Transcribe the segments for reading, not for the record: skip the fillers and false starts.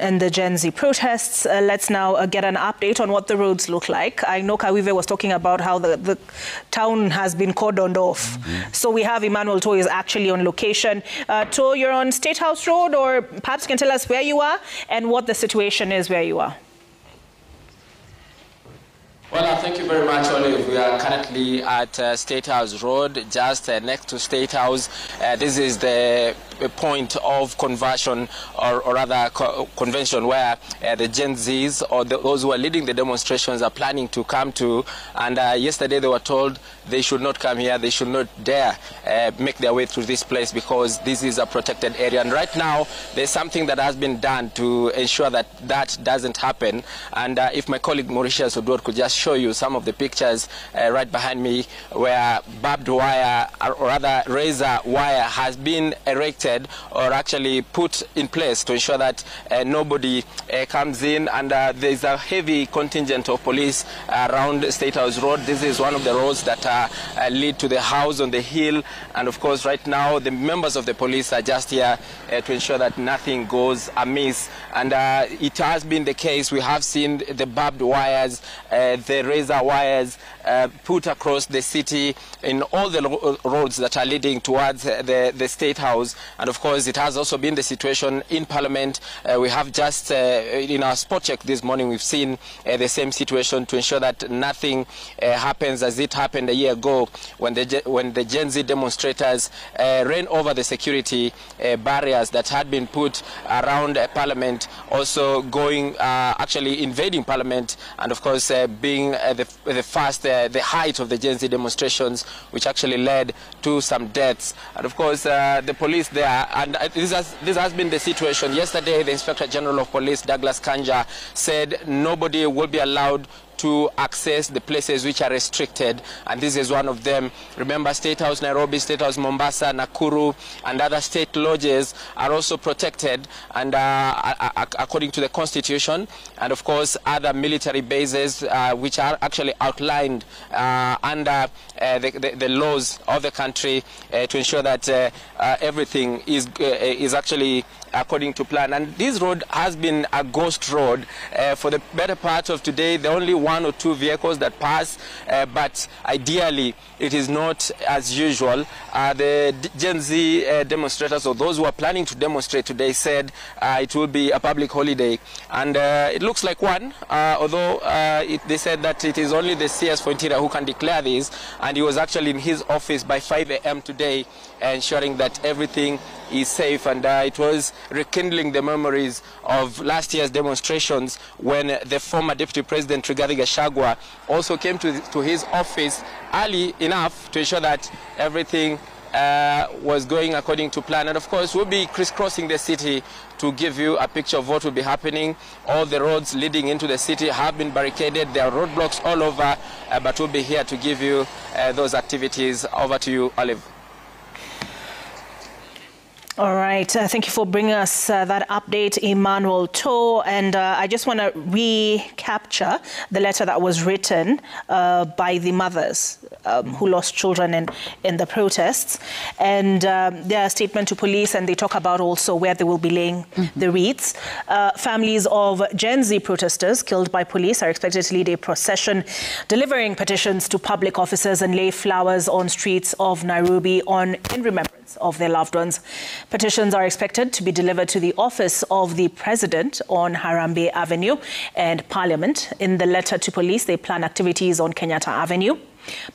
And the Gen Z protests. Let's now get an update on what the roads look like. I know Kawive was talking about how the town has been cordoned off. So we have Emmanuel Toh is actually on location. Toh, you're on State House Road, or perhaps you can tell us where you are and what the situation is where you are. Well, thank you very much, Olive. We are currently at State House Road, just next to State House. This is the point of conversion, or rather convention, where the Gen Zs, or those who are leading the demonstrations, are planning to come to. And yesterday they were told they should not come here, they should not dare make their way through this place, because this is a protected area. And right now, there's something that has been done to ensure that that doesn't happen. And if my colleague Mauritius Odwod could just show you some of the pictures right behind me, where barbed wire, or rather razor wire, has been erected or actually put in place to ensure that nobody comes in. And there's a heavy contingent of police around State House Road. This is one of the roads that lead to the house on the hill. And of course, right now, the members of the police are just here to ensure that nothing goes amiss. And it has been the case. We have seen the barbed wires, the razor wires put across the city in all the roads that are leading towards the State House. And of course, it has also been the situation in Parliament. We have just, in our spot check this morning, we've seen the same situation, to ensure that nothing happens as it happened a year ago when the Gen Z demonstrators ran over the security barriers that had been put around Parliament, also going, actually invading Parliament, and of course being the height of the Gen Z demonstrations, which actually led to some deaths. And of course, the police there, and this has been the situation. Yesterday, the Inspector General of Police, Douglas Kanja, said nobody will be allowed to access the places which are restricted, and this is one of them. Remember, State House Nairobi, State House Mombasa, Nakuru, and other state lodges are also protected, and according to the Constitution, and of course other military bases which are actually outlined under the laws of the country to ensure that everything is actually according to plan. And this road has been a ghost road for the better part of today. There are only 1 or 2 vehicles that pass, but ideally it is not as usual. The Gen Z demonstrators, or those who are planning to demonstrate today, said it will be a public holiday, and it looks like one, although they said that it is only the CS for Interior who can declare this, and he was actually in his office by 5 a.m. today, ensuring that everything is safe. And it was rekindling the memories of last year's demonstrations, when the former Deputy President Rigathi Gachagua also came to his office early enough to ensure that everything was going according to plan. And of course, we'll be crisscrossing the city to give you a picture of what will be happening. All the roads leading into the city have been barricaded. There are roadblocks all over, but we'll be here to give you those activities. Over to you, Olive. All right. Thank you for bringing us that update, Emmanuel Toh. And I just want to recapture the letter that was written by the mothers who lost children in the protests, and their statement to police, and they talk about also where they will be laying the wreaths. Families of Gen Z protesters killed by police are expected to lead a procession delivering petitions to public officers and lay flowers on streets of Nairobi in remembrance of their loved ones. Petitions are expected to be delivered to the office of the President on Harambee Avenue and Parliament. In the letter to police, they plan activities on Kenyatta Avenue,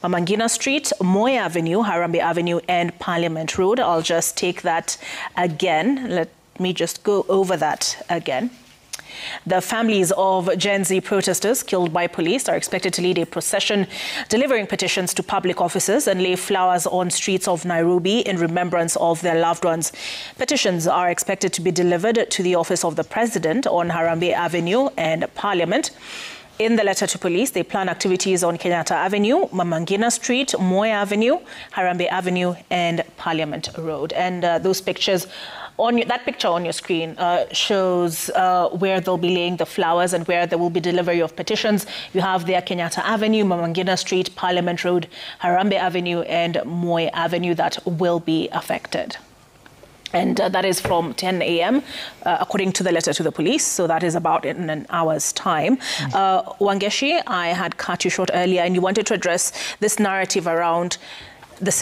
Mama Ngina Street, Moi Avenue, Harambee Avenue, and Parliament Road. I'll just take that again. Let me just go over that again. The families of Gen Z protesters killed by police are expected to lead a procession delivering petitions to public offices and lay flowers on streets of Nairobi in remembrance of their loved ones. Petitions are expected to be delivered to the office of the President on Harambee Avenue and Parliament. In the letter to police, they plan activities on Kenyatta Avenue, Mama Ngina Street, Moi Avenue, Harambee Avenue, and Parliament Road. And those pictures, that picture on your screen shows where they'll be laying the flowers and where there will be delivery of petitions. You have there Kenyatta Avenue, Mama Ngina Street, Parliament Road, Harambee Avenue, and Moi Avenue that will be affected. And that is from 10 a.m., according to the letter to the police. So that is about in an hour's time. Wangeshi, I had cut you short earlier, and you wanted to address this narrative around the